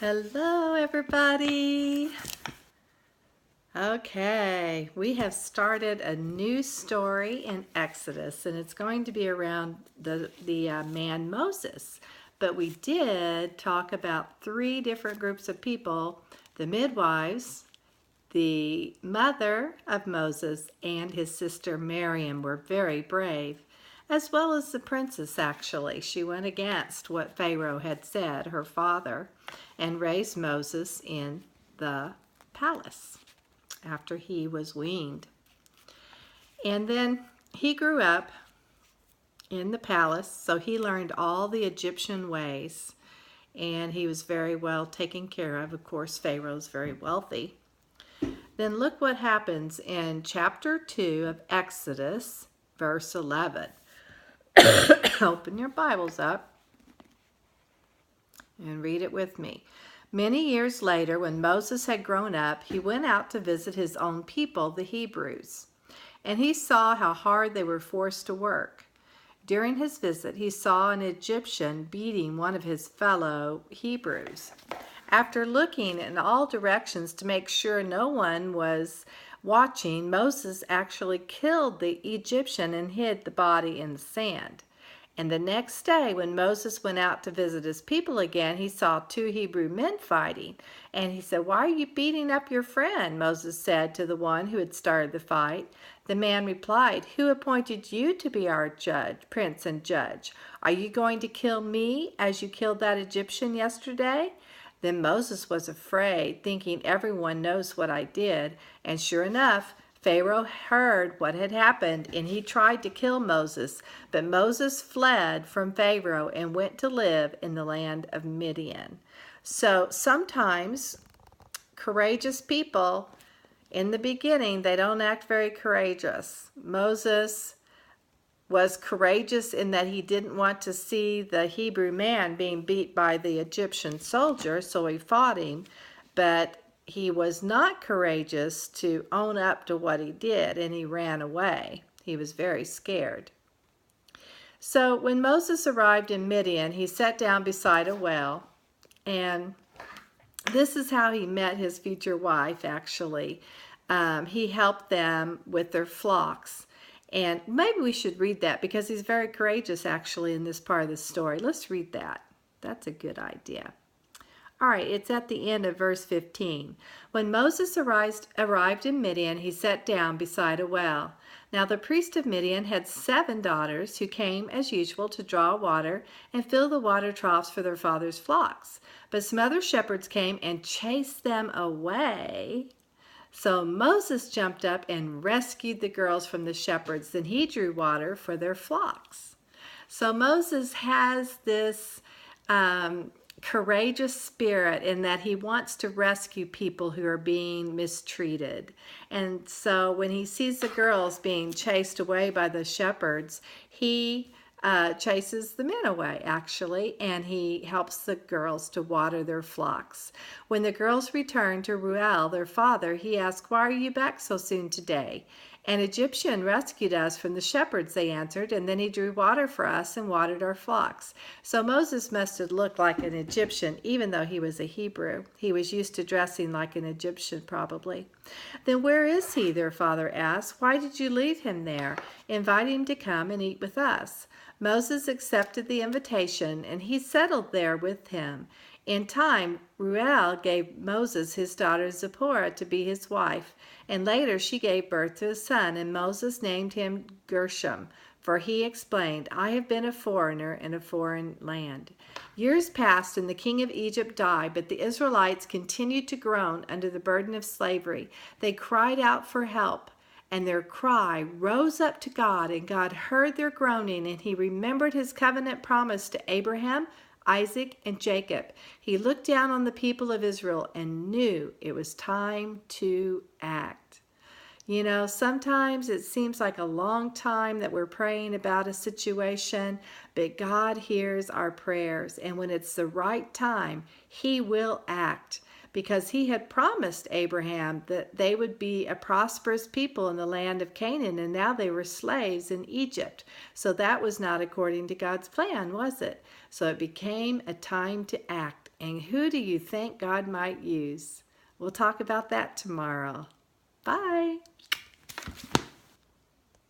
Hello, everybody. Okay, we have started a new story in Exodus, and it's going to be around the man Moses. But we did talk about three different groups of people: the midwives, the mother of Moses, and his sister Miriam were very brave, as well as the princess, actually. She went against what Pharaoh had said, her father, and raised Moses in the palace after he was weaned. And then he grew up in the palace, so he learned all the Egyptian ways, and he was very well taken care of. Of course, Pharaoh's very wealthy. Then look what happens in chapter 2 of Exodus, verse 11. Open your Bibles up and read it with me. Many years later, when Moses had grown up, he went out to visit his own people, the Hebrews, and he saw how hard they were forced to work. During his visit, he saw an Egyptian beating one of his fellow Hebrews. After looking in all directions to make sure no one was watching, Moses actually killed the Egyptian and hid the body in the sand. And the next day, when Moses went out to visit his people again, he saw two Hebrew men fighting. And he said, "Why are you beating up your friend?" Moses said to the one who had started the fight. The man replied, "Who appointed you to be our judge, prince and judge? Are you going to kill me as you killed that Egyptian yesterday?" Then Moses was afraid, thinking, "Everyone knows what I did." And sure enough, Pharaoh heard what had happened, and he tried to kill Moses. But Moses fled from Pharaoh and went to live in the land of Midian. So sometimes courageous people, in the beginning, they don't act very courageous. Moses was courageous in that he didn't want to see the Hebrew man being beat by the Egyptian soldier, so he fought him. But he was not courageous to own up to what he did, and he ran away. He was very scared. So when Moses arrived in Midian, he sat down beside a well, and this is how he met his future wife, actually. He helped them with their flocks. And maybe we should read that because he's very courageous, actually, in this part of the story. Let's read that. That's a good idea. All right, it's at the end of verse 15. When Moses arrived in Midian, he sat down beside a well. Now the priest of Midian had 7 daughters who came as usual to draw water and fill the water troughs for their father's flocks. But some other shepherds came and chased them away. So Moses jumped up and rescued the girls from the shepherds. Then he drew water for their flocks. So Moses has this courageous spirit in that he wants to rescue people who are being mistreated. And so when he sees the girls being chased away by the shepherds, he chases the men away, actually, and he helps the girls to water their flocks. When the girls returned to Reuel, their father, he asked, "Why are you back so soon today?" "An Egyptian rescued us from the shepherds," they answered, "and then he drew water for us and watered our flocks." So Moses must have looked like an Egyptian, even though he was a Hebrew. He was used to dressing like an Egyptian, probably. "Then where is he?" their father asked. "Why did you leave him there? Invite him to come and eat with us." Moses accepted the invitation, and he settled there with him. In time, Reuel gave Moses his daughter Zipporah to be his wife, and later she gave birth to a son, and Moses named him Gershom, for he explained, "I have been a foreigner in a foreign land." Years passed, and the king of Egypt died, but the Israelites continued to groan under the burden of slavery. They cried out for help, and their cry rose up to God, and God heard their groaning, and he remembered his covenant promise to Abraham, Isaac, and Jacob. He looked down on the people of Israel and knew it was time to act. You know, sometimes it seems like a long time that we're praying about a situation, but God hears our prayers, and when it's the right time, he will act. Because he had promised Abraham that they would be a prosperous people in the land of Canaan, and now they were slaves in Egypt. So that was not according to God's plan, was it? So it became a time to act. And who do you think God might use? We'll talk about that tomorrow. Bye.